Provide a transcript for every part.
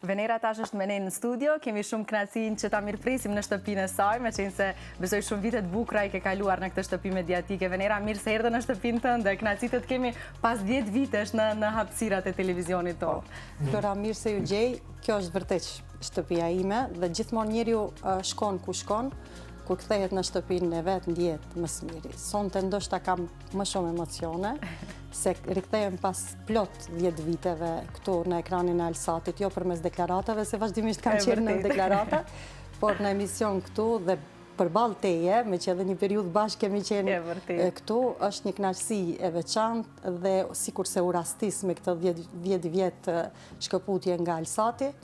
Venera tash është me ne në studio, kemi shumë kënaqësinë që ta mirëpresim në shtëpinë e saj, meqense besoj shumë vite të bukura i ke kaluar në këtë shtëpi mediatike. Venera, mirë se erdhe në shtëpinë tënde. Kënaqësi të kemi pas 10 vitesh në hapësirat e televizionit tonë. Flora, mirë se ju gjej. Kjo është vërtet shtëpia ime dhe gjithmonë njeriu shkon ku shkon, kur kthehet në shtëpinë e vet ndjehet më së miri. Sonte ndoshta kam më shumë emocione se rikthehem pas plot 10 viteve këtu në ekranin e Alsatit, jo përmes deklaratave, se vazhdimisht kam qenë në deklarata, por në emision këtu dhe përballë teje, me që edhe një periudhë bashkë kemi qenë këtu, është një kënaqësi e veçantë dhe sikurse u rastis me këtë 10 vjet shkëputje nga Alsati.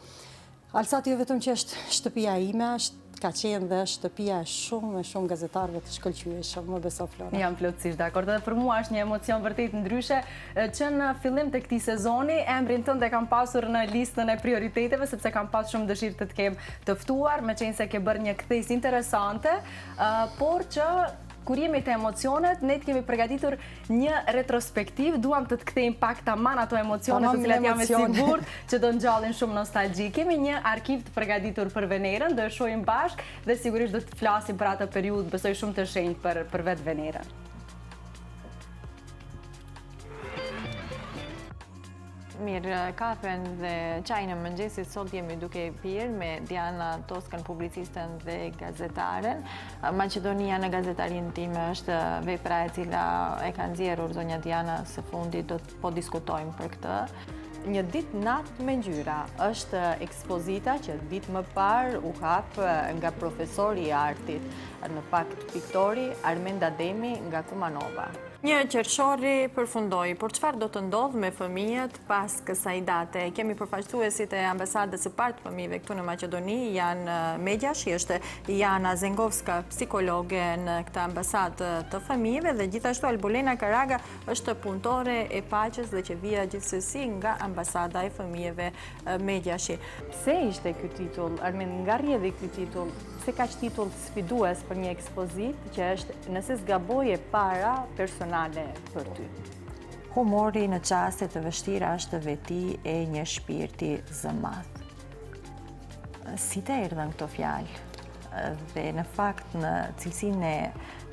Alsati jo vetëm që është shtëpia ime, ka qenë dhe shtëpia e shumë gazetarëve të shkëlqyeshëm, më beso Flora. Jam plotësisht dakord, edhe për mua është një emocion vërtet ndryshe që në fillim të këtij sezoni emrin tënd e kam pasur në listën e prioriteteve sepse kam pas shumë dëshirë të kem të ftuar, meqense ke bërë një kthesë interesante, por që kur jemi të emocionet, ne të kemi përgatitur një retrospektiv, duam të kthejmë pak tamam ato emocionet të cilat jam e sigurt që do ngjallin shumë nostalgji. Kemi një arkiv të përgatitur për Venerën, do e shohim bashkë dhe sigurisht do të flasim për atë periudhë, besoj shumë të shenjtë për vetë Venerën. Mirë, kafen dhe çajin e mëngjesit sot jemi duke pirë me Diana Toskën, publicistën dhe gazetaren. Maqedonia në gazetarinë time është vepra e cila e ka nxjerrur zonja Diana së fundit, do të po diskutojmë për këtë. Një ditë natë me ngjyra është ekspozita që ditë më parë u hap nga profesori i artit, në fakt piktori Armend Ademi nga Kumanova. Një qershori përfundoi, por çfarë do të ndodh me fëmijët pas kësaj date? Kemi përfaqësuesit e ambasadës së parë të fëmijëve këtu në Maqedoni, janë Medjashi, është Jana Zengovska, psikologe në këtë ambasadë të fëmijëve, dhe gjithashtu Albolena Karaga është punëtore e paqes dhe që vija gjithsesi nga ambasada e fëmijëve Medjashi. Pse ishte ky titull? Armin, nga rrjedhi ky titull? Se ka që titull sfidues për një ekspozit që është nëse zgaboje para personale për ty. Humori në çaste të vështira është veti e një shpirti zëmadh. Si të erdhën këto fjalë? Dhe në fakt në cilësinë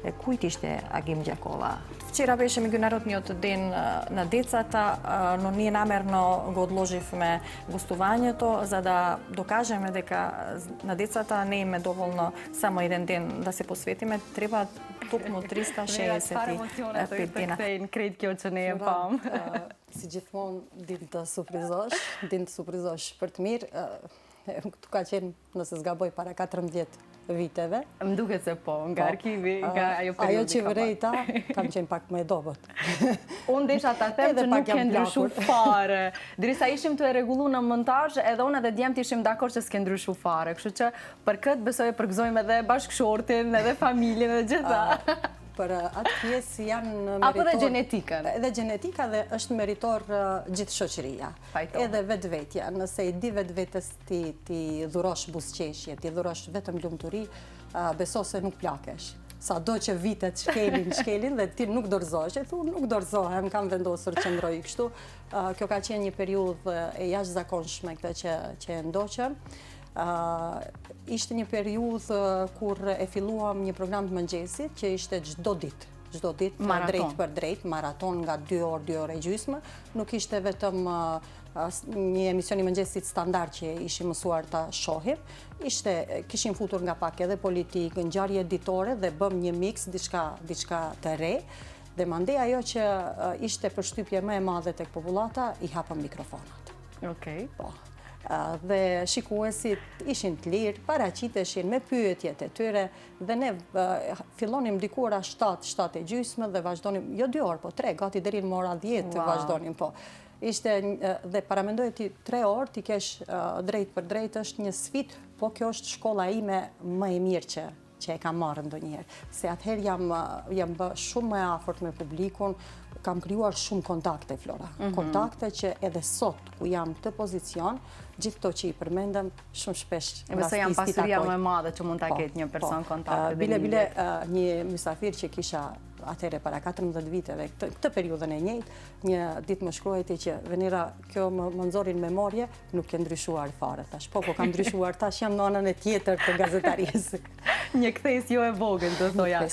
e kujt ishte Agim Gjakova? Včera беше меѓународниот ден на децата, но ние намерно го одложивме гостувањето за да докажеме дека на децата не им е доволно само еден ден да се посветиме, треба токму 365 дена. Krejt kjo që ne e pam. Si gjithmonë din të surprizosh për të mirë. Këtu ka qenë, nëse zgaboj, para 14 viteve. Më duket se po, nga arkivi, nga ajo periudhë. Ajo që vërejta, kam qenë pak më e dobët. Unë desha ta them që nuk ke ndryshu fare. Drisa ishim të e rregullu në montazh, edhe unë edhe djemt ishim dakord që s'ke ndryshu fare. Kështu që për këtë besoj e përgëzojmë edhe bashkëshortin, edhe familjen, edhe gjitha. Për atë pjesë janë meritor... Apo dhe genetikën? Edhe genetika dhe është meritor gjithë shoqëria. Edhe vetvetja. Nëse i di vetvetes ti dhurosh buzëqeshje, ti dhurosh vetëm lumturi, beso se nuk plakesh. Sa do që vitet shkelin dhe ti nuk dorëzohesh. E thu, nuk dorëzohem, kam vendosur që ndroj kështu. Kjo ka qenë një periudhë e jashtëzakonshme këtë që e ndoqëm. Ishte një periudhë kur e filluam një program të mëngjesit që ishte çdo ditë, drejt për drejt, maraton nga 2 orë e gjysmë. Nuk ishte vetëm një emision i mëngjesit standard që ishim mësuar ta shohim. Kishim futur nga pak edhe politikë, ngjarje editore dhe bëm një mix diçka të re. Dhe mandej ajo që ishte përshtypje më e madhe tek popullata, i hapëm mikrofonat. Okej. Po. Dhe shikuesit ishin të lirë, paraqiteshin me pyetjet e tyre dhe ne fillonim diku ora 7 e gjysmë dhe vazhdonim, jo 2 orë, po 3, gati deri në ora 10 vazhdonim, po. Ishte, dhe paramendoj ti 3 orë, ti kesh drejt për drejt, është një sfidë, po kjo është shkolla ime më e mirë që e kam marrë ndonjëherë. Se atëherë jam bë shumë më afërt me publikun, kam krijuar shumë kontakte, Flora. Kontakte që edhe sot, ku jam të pozicion, gjithë to që i përmendëm, shumë shpesh besoj janë pasuria më e madhe që mund ta ketë një person kontakte. Bile një mysafir që kisha atëre para 14 viteve, këtë periudhën e njëjtë, një ditë më shkruajti që Venera, kjo më nxorri në memorje, nuk ke ndryshuar fare. Thash, po ka ndryshuar, tash jam në anën e tjetër të gazetarisë. Një kthesë jo e vogël, do thoja.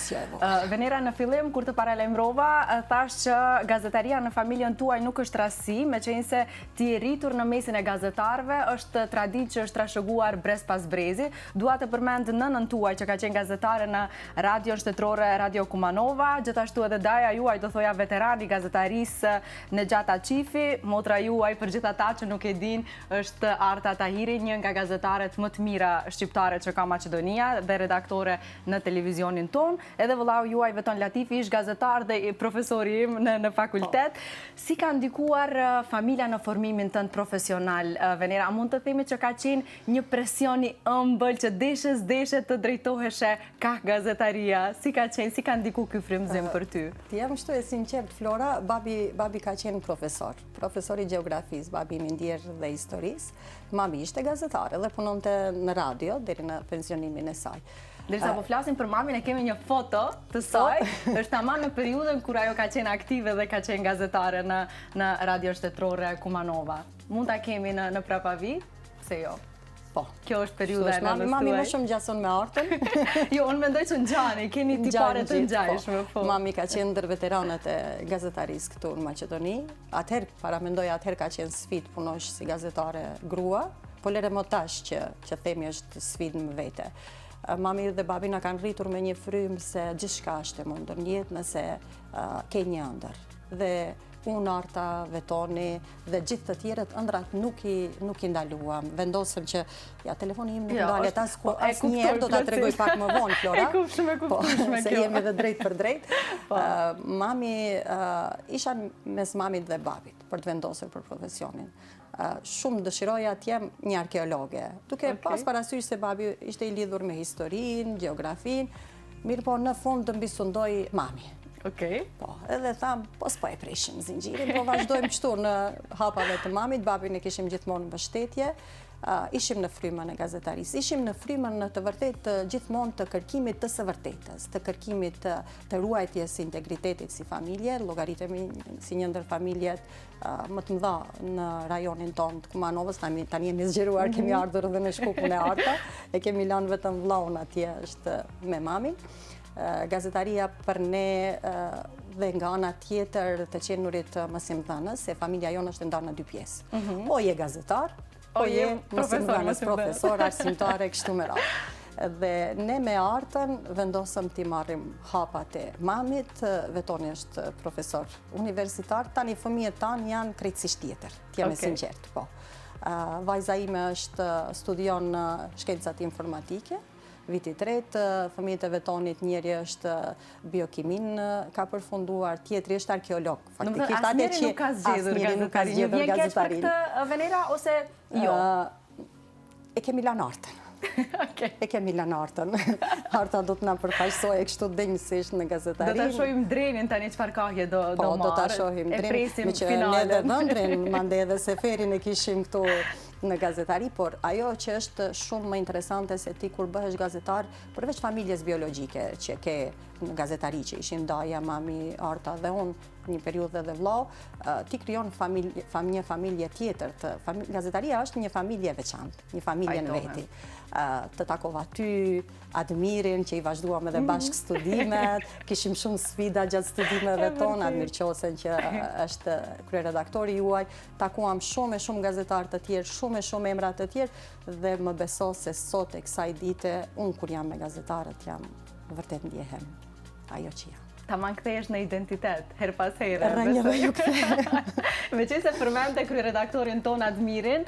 Venera, në fillim, kur të paralajmërova, thash që gazetaria në familjen tuaj nuk është rasti, meqense ti je rritur në mesin e gazetarëve, është traditë që është trashëguar brez pas brezi. Dua të përmend nënën tuaj që ka qenë gazetare në Radio Shtetërore Radio Kumanova, gjithashtu edhe daja juaj, do thoja veterani gazetarisë në Gjata Qifi, motra juaj për gjithë ata që nuk e din, është Arta Tahiri, një nga gazetaret më të mira shqiptare që ka Maqedonia dhe redaktore në televizionin ton. Edhe vëllau juaj Veton Latifi ish gazetar dhe profesori im në fakultet. Si ka ndikuar familja në formimin tënd profesional, Venera? Mund të themi që ka qenë një presion i ëmbël që deshe të drejtoheshe ka gazetaria. Si ka qenë, si ka ndiku ky frymëzim për ty? Ti jam shtu e sinqert, Flora, babi ka qenë profesor i gjeografisë, babi i ndjerë dhe historisë. Mami ishte gazetare dhe punonte në radio deri në pensionimin e saj. Derisa po flasim për mamin, e kemi një foto të saj, është tamam në periudhën kur ajo ka qenë aktive dhe ka qenë gazetare në Radio Shtetërore Kumanova. Mund ta kemi në prapavi? Se jo. Po. Kjo është periudha e nënës tuaj. Mami më shumë gjason me Artën. Jo, unë mendoj që ngjani, keni tipare të ngjajshme. Mami ka qenë ndër veteranët e gazetarisë këtu në Maqedoni. Atëherë, atëherë ka qenë sfidë punosh si gazetare grua, po lere më tash që themi është sfidë më vete. Mami dhe babi na kanë rritur me një frymë se gjithçka është e mundur në jetë nëse ke një ëndër. Dhe unë, Arta, Vetoni dhe gjithë të tjerët ëndrat nuk i ndaluam. Vendosëm që telefoni im nuk ndalet asnjëherë, do ta tregoj pak më vonë, Flora. E kupshme se jemi edhe drejt për drejt. Mami isha mes mamit dhe babit për të vendosur për profesionin. Shumë dëshiroja të jem një arkeologe, duke pas parasysh se babi ishte i lidhur me historinë, gjeografinë, mirë po në fund të mbisundoj mami. Po, edhe thamë, po s'po e prishim zinxhirin, po vazhdojmë kështu në hapave të mamit, babin e kishim gjithmonë në mbështetje, ishim në frymën e gazetarisë, ishim në frymën të vërtet gjithmonë të kërkimit të së vërtetës, të kërkimit të ruajtjes integritetit si familje, llogaritemi si një ndër familjet më të mëdha në rajonin tonë të Kumanovës, tani jemi zgjeruar, kemi ardhur edhe në Shkupun e Arta, e kemi lënë vetëm vllaun atje është me mamin. Gazetaria për ne dhe nga ana tjetër të qenurit mësimdhënës, se familja jonë është ndarë në dy pjesë. Po je gazetar, po je mësimdhënës, profesor, arsimtare, kështu me radhë. Dhe ne me Artën vendosëm t'i marrim hapat e mamit, Vetoni është profesor universitar, tani fëmijët tanë janë krejtësisht tjetër, t'jam e sinqert, po. Vajza ime studion shkencat informatike, viti 3, fëmijët e Vetonit, njëri është biokimin ka përfunduar, tjetri është arkeolog. Asnjëri nuk ka zgjedhur gazetarinë. Vjen keq për këtë, Venera, ose jo? E kemi lanë Artën. E kemi lanë Artën. Arta do të na përfaqësojë kështu denjësisht në gazetarinë. Do ta shohim Drenin tani çfarë kahje do marrë. Po, do ta shohim Drenin. E presim finalen. Ne edhe vëndrin, mande edhe Seferin e kishim këtu në gazetari, por ajo që është shumë më interesante se ti kur bëhesh gazetar, përveç familjes biologjike që ke në gazetari që ishin daja, mami, Arta dhe unë, një periudhë dhe vllau, ti krijon një familje tjetër. Gazetaria është një familje veçantë, një familje në veti. Të takova ty, Admirin, që i vazhduam edhe bashkë studimet, kishim shumë sfida gjatë studimeve tonë, Admir Qosen që është kryeredaktori juaj, takuam shumë e shumë gazetarë të tjerë, shumë e shumë emra të tjerë, dhe më beso se sot e kësaj dite, unë kur jam me gazetarët jam vërtet ndjehem ajo që jam. Ta man kthehesh në identitet, her pas here. Rënjë dhe ju kthehe. Meqense përmendte kryeredaktorin ton Admirin,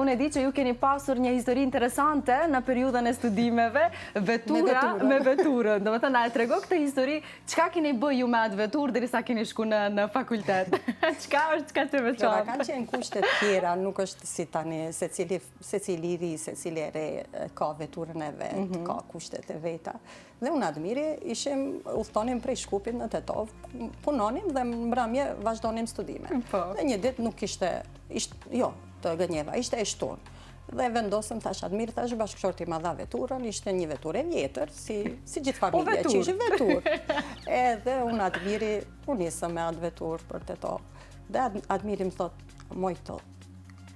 unë e di që ju keni pasur një histori interesante në periudhën e studimeve, vetura me veturën. Do të thënë, na e trego këtë histori, çka keni bë ju me atë veturë derisa keni shku në fakultet? Çka është çka të veçantë? Kanë qenë kushte të tjera, nuk është si tani secili ri, secili re ka veturën e vet, ka kushtet e veta. Dhe unë Admiri udhtonim prej Shkupit në Tetov, punonim dhe mbrëmje vazhdonim studime. Dhe një ditë nuk ishte, jo të gënjeva, ishte e shtunë. Dhe vendosëm, thash Admiri, thash bashkëshorti ma dha veturën, ishte një veturë e vjetër, si gjithë familja që ishte veturë. Edhe unë Admiri, unë nisëm me atë veturë për të to. Dhe Admiri më thot, moj thot,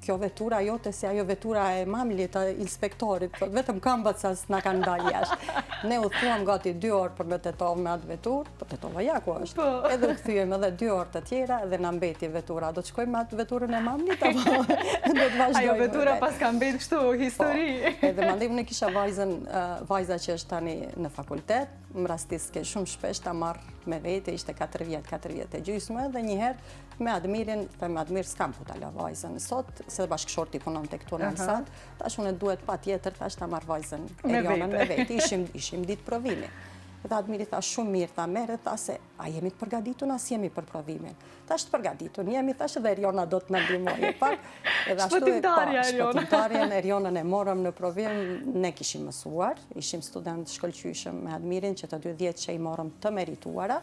kjo vetura jote si ajo vetura e mamlit, inspektorit, vetëm kambat sa s'na kanë dalë jashtë. Ne u thuam gati 2 orë për me tetovë me atë veturë, po tetova ja ku është. Edhe u kthyem edhe 2 orë të tjera dhe na mbeti vetura. Do të shkojmë me atë veturën e mamlit apo do të vazhdojmë? Ajo vetura pas ka mbet kështu histori. Edhe mandej unë kisha vajza që është tani në fakultet, më rastis ke shumë shpesh ta marr me vete, ishte 4 vjet e gjysmë, dhe njëherë me Admirin, me Admir s'kam ku ta la vajzën sot, se bashkëshorti punon tek këtu në Alsat, tash unë duhet patjetër tash ta marr vajzën Erionën me vete. Ishim ditë provimi. Dhe Admiri tha shumë mirë, tha merre, tha se a jemi të përgatitur, as jemi për provimin. Tash të përgatitur, jemi, thash edhe Eriona do të na ndihmojë pak. Shpëtimtarjen Erionën e morëm në provim, ne kishim mësuar, ishim student shkëlqyeshëm me Admirin, që të 2 vjet që i morëm të merituara.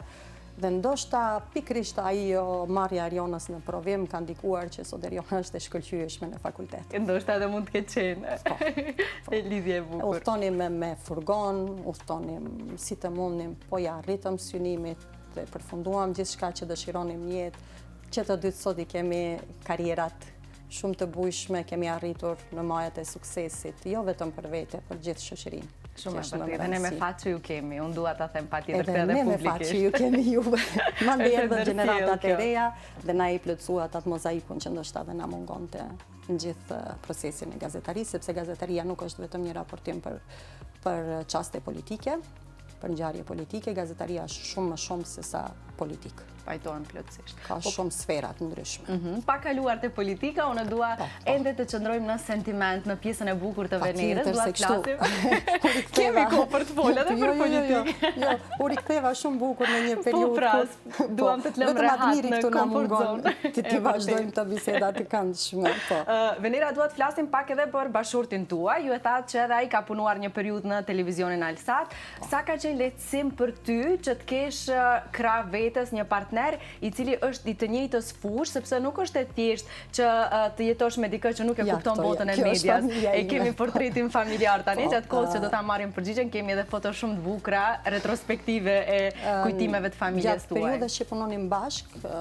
Dhe ndoshta pikrisht ajo marrja Erionës në provim ka ndikuar që sot Eriona është e shkëlqyeshme në fakultet. Ndoshta edhe mund të ketë qenë. E lidhje e bukur. Udhtonim me furgon, udhtonim si të mundnim, po ja arritëm synimit dhe përfunduam gjithçka që dëshironim në jetë. Që të dytë sot i kemi karrierat shumë të bujshme, kemi arritur në majat e suksesit, jo vetëm për vete, për gjithë shoqërinë. Shumë e vërtetë, dhe ne me fat që ju kemi, unë dua ta them patjetër edhe publikisht. Edhe ne me fat që ju kemi juve. Mandej erdhën gjeneratat e reja dhe na i plotësuat atë mozaikun që ndoshta edhe na mungonte në gjithë procesin e gazetarisë, sepse gazetaria nuk është vetëm një raportim për çaste politike, për ngjarje politike, gazetaria është shumë më shumë se sa politikë. Pajtohen plotësisht. Ka shumë sfera të ndryshme. Pa kaluar te politika, unë dua ende të qëndrojmë në sentiment, në pjesën e bukur të Venerës, dua të flasim. Kemi kohë për të folur edhe për politikë. Jo, u riktheva shumë bukur në një periudhë. Duam të të lëmë rehat në komfort zonë. Ti vazhdojmë të bisedat të këndshme. Venera, dua të flasim pak edhe për bashkëshortin tuaj. Ju e thatë që edhe ai ka punuar një periudhë në televizionin Alsat. Sa ka qenë lehtësim për ty që të kesh krah vetes një partner i cili është i të njëjtës fushë, sepse nuk është e thjeshtë që të jetosh me dikë që nuk e kupton botën e medias. E kemi portretin familjar tani, gjatë kohës që do ta marrim përgjigjen, kemi edhe foto shumë të bukura, retrospektive e kujtimeve të familjes tuaj. Gjatë periudhës që punonim bashkë,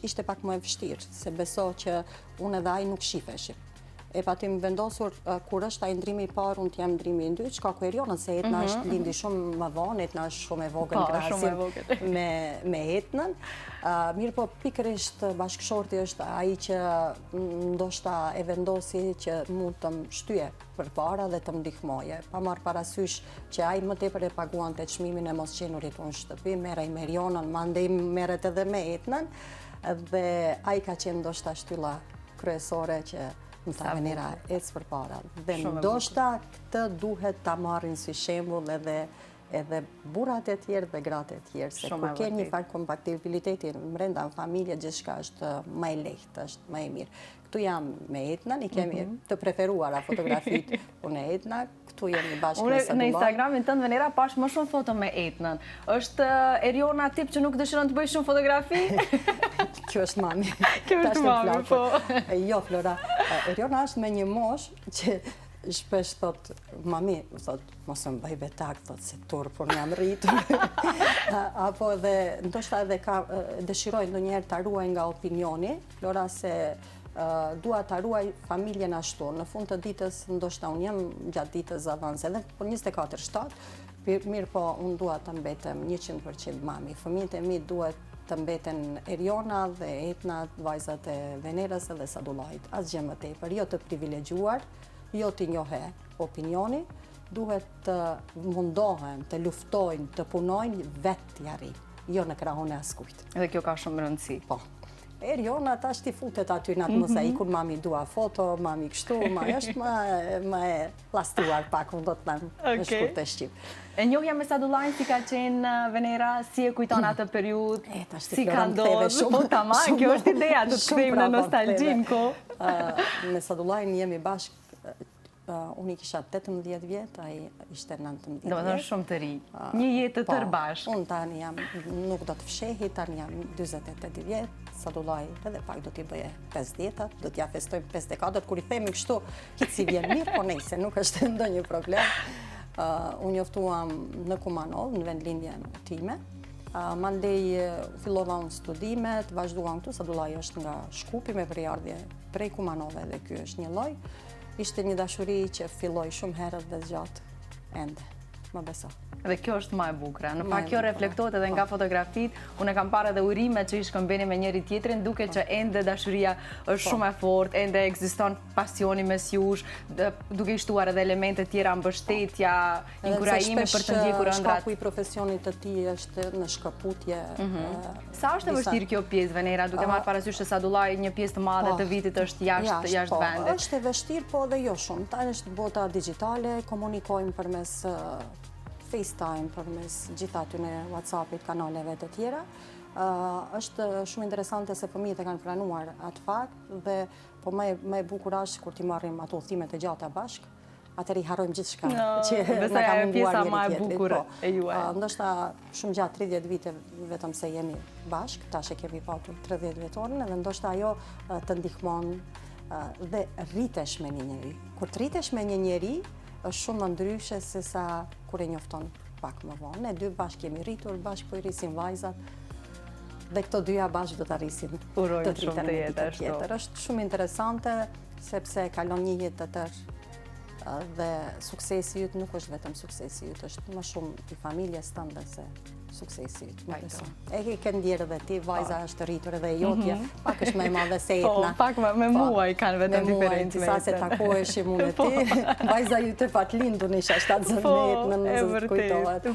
ishte pak më e vështirë, se beso që unë edhe ai nuk shifeshim. E patim vendosur kur është ai ndrimi i parë, unë t'jam ndrimi i dytë, shkaku Eriona se Etna është lindi shumë më vonë, Etna është shumë e vogël krahasim me Etnën. Mirë po pikërisht bashkëshorti është ai që ndoshta e vendosi që mund të më shtyje përpara dhe të më ndihmoje. Pa marrë parasysh që ai më tepër e paguante çmimin e mos qenurit unë shtëpi, merrej me Erionën, mandej merret edhe me Etnën, dhe ai ka qenë ndoshta shtylla kryesore që më tha Venera ecë përpara. Dhe ndoshta këtë duhet ta marrin si shembull edhe burrat e tjerë dhe gratë e tjerë, se kur ke një farë kompatibiliteti brenda në familje, gjithçka është më e lehtë, është më e mirë. Këtu jam me Etnën, i kemi të preferuara fotografitë unë e Etna, këtu jemi bashkë me Sadullah. Në Instagramin tënd Venera pash më shumë foto me Etnën. Është Eriona tip që nuk dëshiron të bëj shumë fotografi? Kjo është mami. Kjo është mami, po. Jo, Flora, Eriona është me një moshë që shpesh thot, mami, thot, mos më bëj betak, thot, se turë, por jam rritur. Apo edhe, ndoshta edhe dëshiroj ndonjëherë ta ruaj nga opinioni, Flora, se dua ta ruaj familjen ashtu. Në fund të ditës, ndoshta unë jam gjatë ditës avans, edhe por 24/7, mirë po unë dua të mbetem 100% mami. Fëmijët e mi duhet të mbeten Eriona dhe Etna, vajzat e Venerës dhe Sadullajt. Asgjë më tepër, jo të privilegjuar, jo t'i njohe opinioni, duhet të mundohen, të luftojnë, të punojnë vetë t'i arrijnë, jo në krahun e askujt. Edhe kjo ka shumë rëndësi. Po. Eriona tash t'i futet aty në atë mozaikun, mami dua foto, mami kështu, ma është më e plastuar pak, unë do të them në shkurt e shqip. E njohja me Sadullajn si ka qenë Venera, si e kujton atë periudhë, si ka ndodhur, po tamam, kjo është ideja, të kthejmë në nostalgjin, ko. Me Sadullajn jemi bashkë, unë i kisha 18 vjetë, ai ishte 19 vjetë. Do të shumë të ri, një jetë të tërë bashkë. Unë tani jam, nuk do të fshehi, tani jam 28 vjetë, Sadullaj edhe pak do t'i bëje 50, do t'ja festojmë 54, kur i themi kështu, hitë si vjen mirë, po nejse, nuk është ndonjë problem. Unë njoftuam në Kumanov, në vendlindjen time. Mandej fillova unë studimet, vazhduam këtu, Sadullaj është nga Shkupi me përjardhje prej Kumanove dhe kjo është një lloj. Ishte një dashuri që filloi shumë herët dhe zgjat ende, më beso. Dhe kjo është më e bukur. Në fakt kjo reflektohet edhe nga fotografit. Unë kam parë edhe urimet që i shkëmbeni me njëri tjetrin, duke që ende dashuria është shumë e fortë, ende ekziston pasioni mes jush, duke i shtuar edhe elemente tjera, mbështetja, inkurajimi për të ndjekur ëndrat. Shkaku i profesionit të tij është në shkëputje. Sa është e vështirë kjo pjesë, Venera, duke marrë parasysh se Sadullaj një pjesë të madhe të vitit është jashtë vendit? Është e vështirë, po dhe jo shumë. Ta është bota digjitale, komunikojmë përmes FaceTime, përmes gjitha aty në WhatsAppit, kanaleve të tjera. Është shumë interesante se fëmijët e kanë pranuar atë fakt dhe po më e bukur është kur ti marrim ato udhëtimet e gjata bashk, atëherë i harrojmë gjithçka që na ka munduar njëri tjetrit. Ndoshta shumë gjatë 30 vite vetëm se jemi bashk, tash e kemi patur 30 vjetorin edhe ndoshta ajo të ndihmon dhe rritesh me një njeri. Kur të rritesh me një njeri, është shumë më ndryshe se sa kur e njofton pak më vonë. Ne dy bashkë kemi rritur, bashkë po i rrisin vajzat, dhe këto dyja bashkë do të rrisin të rriten me ditë tjetër. Është shumë interesante, sepse kalon një jetë të tërë dhe suksesi yt nuk është vetëm suksesi yt, është më shumë i familjes tënde se suksesi yt. E ke ndjerë edhe ti, vajza është rritur edhe jotja, pak është më e madhe se Etna. Pak me muaj kanë vetëm diferencë. Sa se takoheshim unë e ti, vajza ju të fatlindu në isha 17 nëzët kujtohet.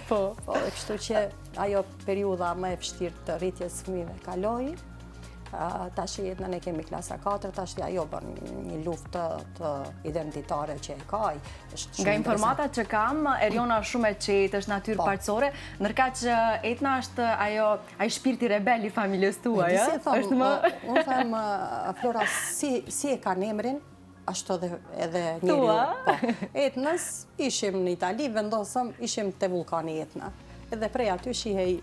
Kështu që ajo periudha më e vështirë të rritjes fëmijëve kaloi. Tash Etna ne kemi klasa 4, tash ajo bën një luftë të identitare që e ka. Nga informatat që kam, Eriona është shumë e qetë, është natyrë parçore, ndërkaq që Etna është ai shpirti rebel i familjes tuaj, është më... Unë them, Flora, si e kanë emrin, ashtu edhe njeriu. Etnës, ishim në Itali, vendosëm, ishim te vulkani Etna. Edhe prej aty shihej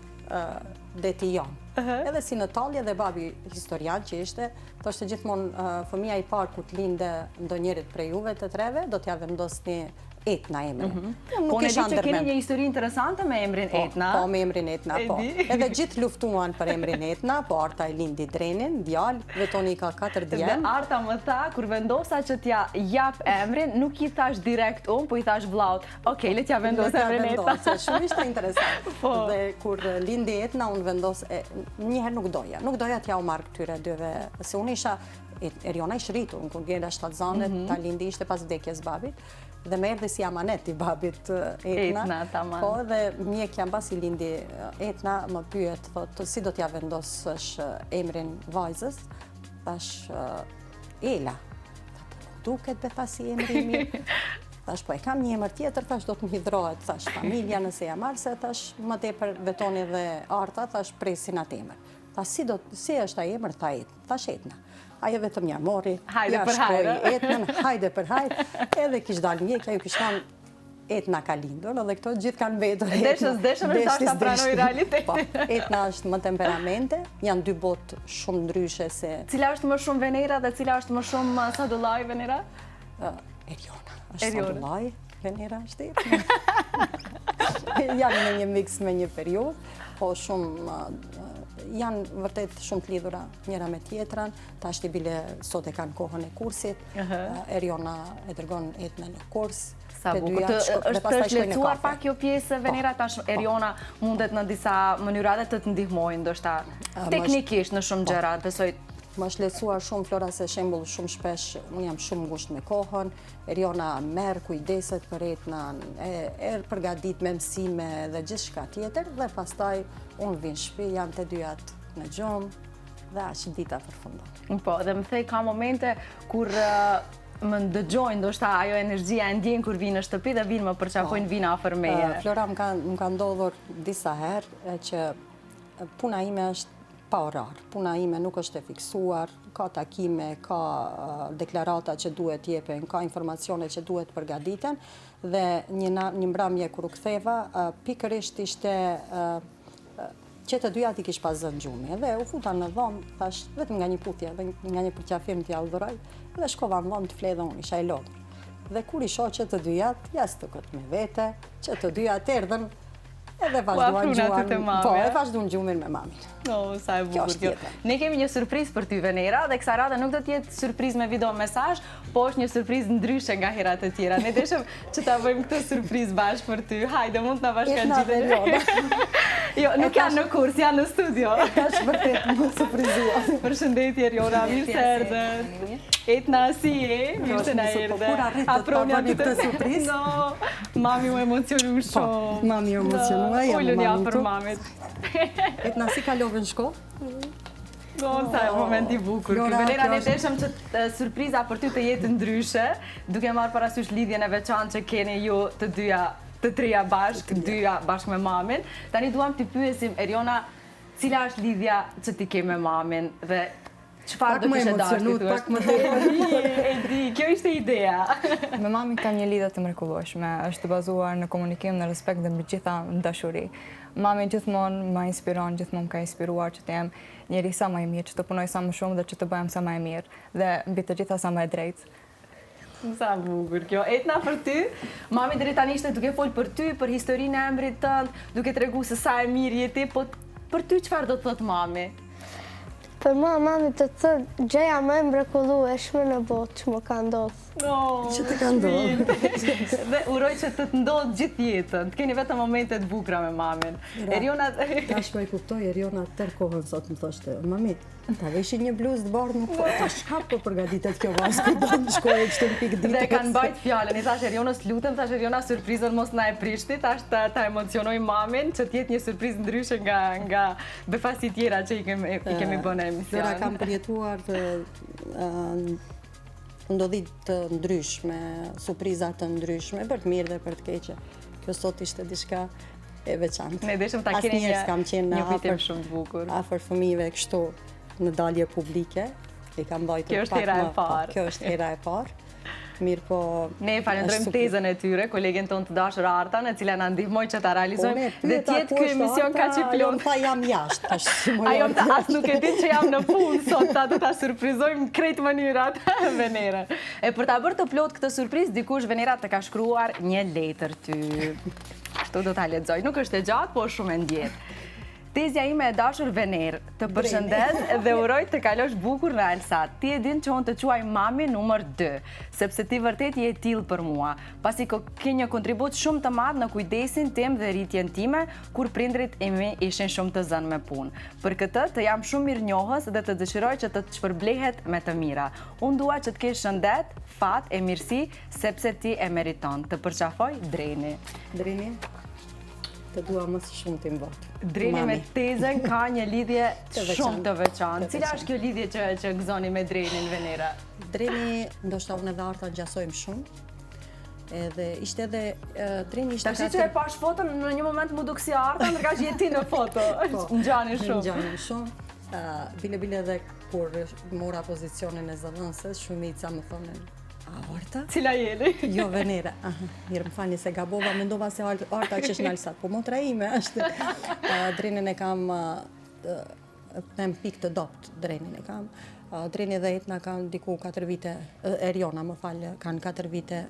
deti janë. Edhe si në talje dhe babi historian që ishte, thoshte gjithmonë fëmija i parë ku t'linde ndonjërit prej juve të treve, do t'ja vendosni Etna emrin. Po ne di që keni një histori interesante me emrin Etna. Po, me emrin Etna, po. Edhe gjithë luftuan për emrin Etna, po Arta i lindi Drenin, djalë, vetoni ka 4 djemë. Dhe Arta më tha, kur vendosa që t'ja jap emrin, nuk i thash direkt unë, po i thash vllaut, okej, le t'ja vendos emrin Etna. Shumë ishte interesant. Dhe kur lindi Etna, unë vendos, njëherë nuk doja t'ja u marrë këtyre dyve, se unë isha, Eriona ishë rritur, kur gjenda 7 zanet, ta lindi ishte pas vdekjes babit, dhe me erdhe si amanet i babit Etna. Po, dhe mjekja mbas i lindi Etna, më pyet, thotë, si do t'ja vendosësh emrin vajzës? Thash, Ela. Duket be tha si emri mirë. Thash, po e kam një emër tjetër, thash, do të më hidrohet, thash, familja nëse ja marrë, se thash, më tepër vetoni dhe Arta, thash, presin atë emër. Thash, si është ai emër? Thash, Etna. Ajo vetëm ja mori, ja shkoi Etnën, hajde për hajde, edhe kish dalë mjekja, ju kish thanë Etna ka lindur, edhe këto gjithë kanë vetur. Deshën është ta pranoj realitetin. Etna është më temperamente, janë dy botë shumë ndryshe se... Cila është më shumë Venera dhe cila është më shumë Sadullaj Venera? Eriona, është Sadullaj, Venera është Etna. Janë në një mix me një periudhë, po shumë... Janë vërtet shumë të lidhura njëra me tjetrën, ta është i bile sot e kanë kohën e kursit, Eriona e dërgon Etna në kurs. Sa bukur, është shlecuar pak kjo pjesë Venera, tash Eriona mundet në disa mënyra të të ndihmojnë, ndoshta teknikisht në shumë gjëra, besoj. Më shlecuar shumë, Flora, se shembull shumë shpesh, unë jam shumë ngusht me kohën, Eriona merr kujdeset për Etnën, e përgatit me mësime dhe gjithçka tjetër, dhe pastaj unë vinë shtëpi, janë të dyat në gjumë, dhe ashtë dita përfundon. Po, dhe më thej, ka momente kur më ndëgjojnë, ndoshta ajo energjia e ndjen kur vinë në shtëpi dhe vinë më përqafojnë vinë afër meje. Flora, më ka ndodhur disa herë që puna ime është pa orar. Puna ime nuk është e fiksuar, ka takime, ka deklarata që duhet jepen, ka informacione që duhet përgatiten, dhe një mbrëmje kur u ktheva, pikërisht ishte që të dyja ti kish pas zënë gjumi. Dhe u futa në dhomë, thash, vetëm nga një putje, dhe nga një përqafim t'ja udhëroj, dhe shkova në dhomë të flej dhe unë, isha i lodër. Dhe kur i shoh që të dyjat, jas të këtë me vete, që të dyjat erdhen, edhe vazhduan gjumin. Po, e vazhduan gjumin me mamin. Sa e bukur kjo. Ne kemi një surprizë për ty, Venera, dhe kësa rada nuk do t'jetë surprizë me video mesazh, po është një surprizë ndryshe nga herat e tjera. Ne deshëm që ta bëjmë këtë surprizë bashkë për ty. Hajde, mund t'na bashkan gjithë. Jo, nuk janë në kurs, janë në studio. Ka shpërtet më surprizua. Përshëndetje, Eriona, mirë se erdhët. Etna, si e? Mirë se na erdhe. Kur arritët të bëni këtë surprizë? No, mami u emocionu shumë. Mami u emocionua, jam Ullën ja mamin për tu. mamit. Etna, si kalove në shkollë? Sa e moment i bukur. Venera, ne deshëm që surpriza për ty të jetë ndryshe, duke marrë parasysh lidhjen e veçantë që keni ju të dyja, të treja bashkë, dyja bashkë me mamin. Tani duam t'i pyesim, Eriona, cila është lidhja që ti ke me mamin dhe çfarë do kishe dashur ti? Pak më emocionut, E di, kjo ishte ideja. Me mamin kam një lidhje të mrekullueshme, është bazuar në komunikim, në respekt dhe mbi gjitha në dashuri. Mami gjithmonë më inspiron, gjithmonë ka inspiruar që të jem njeri sa më i mirë, që të punoj sa më shumë dhe që të bëhem sa më e mirë dhe mbi të gjitha sa më e drejtë. Sa bukur kjo. Etna, për ty, mami deri tani ishte duke folë për ty, për historinë e emrit tënd, duke tregu se sa e mirë je ti, po për ty çfarë do të thotë mami? Për mua, mami të thëtë gjëja më e mrekullueshme në botë që më ka ndodhë. Që të ka ndodhë. Dhe uroj që të ndodhë gjithë jetën, të keni vetëm momente të bukura me mamin. Eriona... Tash po e kuptoj, Eriona tërë kohën sot më thoshte, mami, ta veshi një bluzë të bardhë nuk po, ta shka po përgatitet kjo vasku, do në shkojë kështë në pikë ditë. Dhe kanë bajt fjallën, i thash Erionës lutem, thash Eriona surprizën mos na e prishti, tash ta emocionoj mamin që t'jetë një surprizë ndryshe nga befasi tjera që i kemi bënë emision. Zëra kam përjetuar ndodhit të ndryshme, surprizat të ndryshme, për të mirë dhe për të keqe. Kjo sot ishte diçka e veçantë. Ne deshëm ta keni një kujtim shumë të bukur. Afër fëmijëve kështu në dalje publike, i kam mbajtur pak më. Kjo është hera e parë. Kjo është hera e parë. Mirë po... Ne falenderojmë tezën e tyre, kolegen tonë të dashur Artan, e cila na ndihmoi që ta realizojmë dhe t'jetë ky emision kaq i plot. Tha jam jashtë, tash si më ajo as nuk e din që jam në punë sot, ta do ta surprizojmë krejt mënyrat Venerën. E për ta bërë të plot këtë surprizë, dikush Venera të ka shkruar një letër ty. Kështu do ta lexoj. Nuk është e gjatë, po shumë e ndjetë. Tezja ime e dashur Vener, të përshëndet dhe uroj të kalosh bukur në Alsat. Ti e din që unë të quaj mami numër 2, sepse ti vërtet je tillë për mua, pasi ke një kontribut shumë të madh në kujdesin tim dhe rritjen time, kur prindrit imi ishin shumë të zënë me punë. Për këtë të jam shumë mirënjohës dhe të dëshiroj që të shpërblehet me të mira. Unë dua që të kesh shëndet, fat e mirësi, sepse ti e meriton. Të përqafoj, Dreni. Dreni? Të dua më së shumë të imbotë. Dreni me tezën ka një lidhje shumë të veçantë. Cila është kjo lidhje që gëzoni me Drenin, Venera? Dreni, ndoshta unë edhe Arta ngjasojmë shumë. Edhe ishte edhe Dreni ishte... Tashi që e pash foton, në një moment mu duk si Arta, ndërka që jeti në foto. Ngjani shumë. Ngjani shumë. Bile edhe kur mora pozicionin e zëdhënses, shumica më thonin, Arta? Cila jeni? Jo, Venera. Mirë, më fani se gabova, mendova se Arta që është në Alsat. Po motra ime është. Drenin e kam, në pik të dopt, Drenin e kam. Dreni dhe Etna kanë diku 4 vite, Eriona më falë, kanë 4 vite.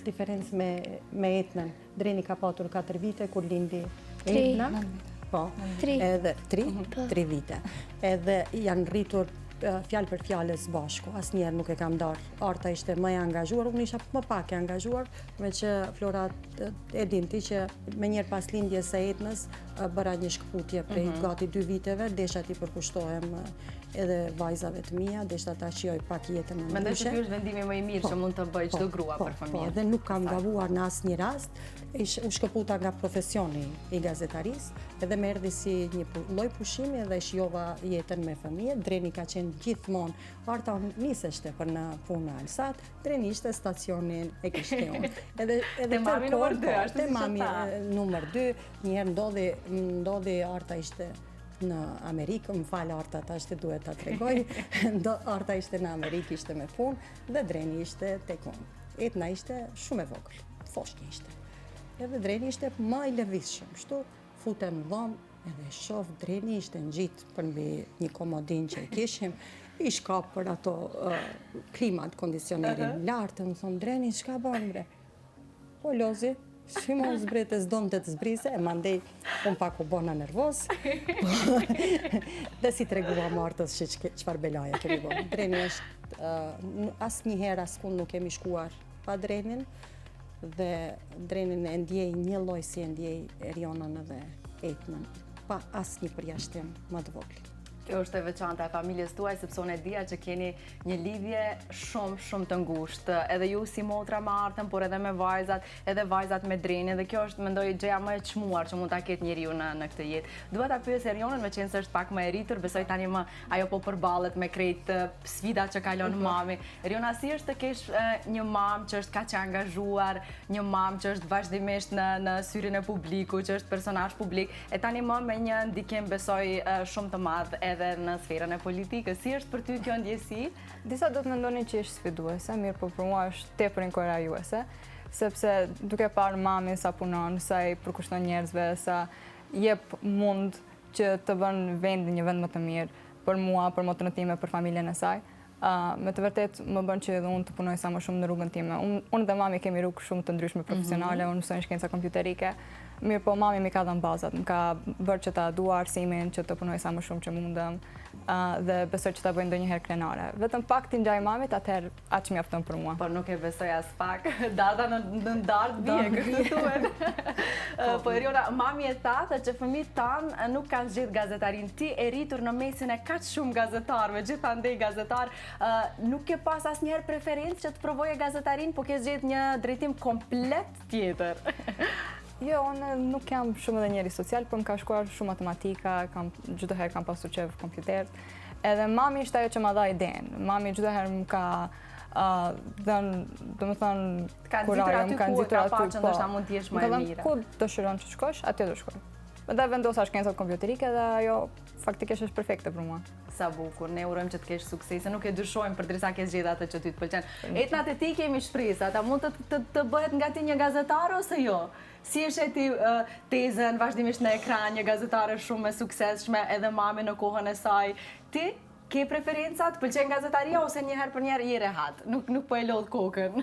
Diferencë me Etnën. Dreni ka patur 4 vite, kur lindi Etna. Po, edhe 3 vite. Edhe janë rritur fjalë për fjalës bashku, asnjëherë nuk e kam darë. Arta ishte më e angazhuar, unë isha më pak e angazhuar, me që Flora e dinti që me njerë pas lindjes së Etnës bëra një shkëputje prej gati 2 viteve, desha ti përkushtohem edhe vajzave të mia, desha ta qijoj pak jetën në ndryshe. Mendoj se ky është vendimi më i mirë që mund të bëjë çdo grua për fëmijën. Po, dhe nuk kam gabuar në asnjë rast, u shkëputa nga profesioni i gazetarisë, edhe më erdhi si një lloj pushimi dhe shijova jetën me fëmijët. Dreni ka qenë gjithmonë, Arta niseshte për në punë në Alsat, Dreni ishte stacionin e kishte unë. Edhe mami numër 2, ashtu si mami numër 2, një herë ndodhi Arta ishte në Amerikë, më falë Arta, ta ishte duhet ta tregoj, Arta ishte në Amerikë, ishte me punë, dhe Dreni ishte tek unë. Etna ishte shumë e vogël, foshke ishte. Edhe Dreni ishte më i lëvizshëm, kështu futem në dhomë, edhe shoh dreni ishte ngjitë për mbi një komodin që e kishim, i shkap për ato klimat, kondicionerin lartë, më thonë, dreni, çka bën bre? Po lozi, shimo zbrete s'don të zbrise, e mandej unë pak u bona nervoz, dhe si tregua martës që çfarë belaja kemi bën. Dreni është, asnjëherë askund nuk kemi shkuar pa drenin, dhe drenin e ndjej një lloj si e ndjej Erionën edhe Etnën, pa asnjë përjashtim më të vogël. Kjo është e veçanta e familjes tuaj, sepse unë e dija që keni një lidhje shumë të ngushtë, edhe ju si motra me Artën, por edhe me vajzat, edhe vajzat me Drenin, dhe kjo është, mendoj, gjëja më e çmuar që mund ta ketë njeriu në këtë jetë. Dua ta pyes Erionën, meqense është pak më e rritur, besoj tani më ajo po përballet me krejt sfidat që kalon mami. Eriona, si është të kesh një mamë që është kaq e angazhuar, një mamë që është vazhdimisht në syrin e publikut, që është personazh publik, e tani më me një ndikim besoj shumë të madh edhe në sferën e politikës. Si është për ty kjo ndjesi? Disa do të mendonin që është sfiduese, mirë, po për mua është tepër inkurajuese, sepse duke parë mamin sa punon, sa i përkushton njerëzve, sa jep mund që të bën vendin një vend më të mirë për mua, për motrën time, për familjen e saj. Me të vërtet më bën që edhe unë të punoj sa më shumë në rrugën time. Unë dhe mami kemi rrugë shumë të ndryshme profesionale, unë mësoj shkenca kompjuterike. Mirë, po mami mi ka dhënë bazat, më ka bërë që ta dua arsimin, që të punoj sa më shumë që mundëm, dhe besoj që ta bëj ndonjëherë krenare. Vetëm pak t'i ndjaj mamit, atëherë aq mjafton për mua. Por nuk e besoj as pak. Data në ndart bie, kështu thuhet. Po Eriona, mami e thatë që fëmijët tanë nuk kanë zgjedhur gazetarin. Ti e rritur në mesin e kaq shumë gazetarëve, gjithandej gazetar, nuk ke pas asnjëherë preferencë që të provoje gazetarin, po ke zgjedhur një drejtim komplet tjetër. Jo, unë nuk jam shumë edhe njeri social, por më ka shkuar shumë matematika, çdo herë kam pasur qef kompjuter. Edhe mami ishte ajo që ma dha idenë. Mami çdo herë më ka dhënë, domethënë, kurajë, më ka nxitur aty, që ndoshta mund të jesh më e mira. Ku dëshiron që shkosh, atje do shkoj. Dhe vendosa shkencët kompjuterike dhe ajo faktikisht është perfekte për mua. Sa bukur, ne urojmë që të kesh suksese, nuk e dyshojmë përderisa ke zgjedhur atë që ty të pëlqen. Etnat e ti kemi shpresë, ata mund të bëhet nga ti një gazetare ose jo? Si është ti tezën vazhdimisht në ekran, një gazetare shumë e suksesshme, edhe mami në kohën e saj. Ti ke preferencat, pëlqen gazetaria ose një herë për një herë je rehat? Nuk po e lodh kokën.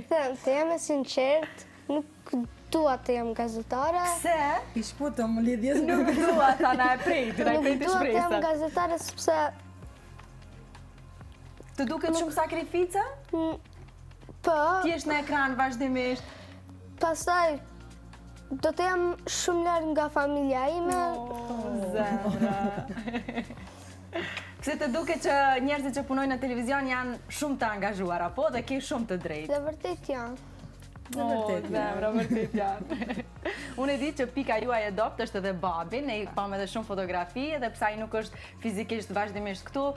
Të jam e sinqert, nuk dua të jam gazetare. Pse? I shputëm lidhjes. Nuk dua ta na e prejti, na e prejti Nuk dua të jam shpresat. gazetare sepse Të duket shumë sakrifica? po, Ti je në ekran vazhdimisht. pastaj do të jam shumë larg nga familja ime. Zemra. Pse të duket që njerëzit që punojnë në televizion janë shumë të angazhuar, apo dhe ke shumë të drejtë? Dhe vërtet janë. Zemra, vërtet janë. Unë e di që pika juaj e dopt është edhe babi, ne i pam edhe shumë fotografi, edhe pse ai nuk është fizikisht vazhdimisht këtu.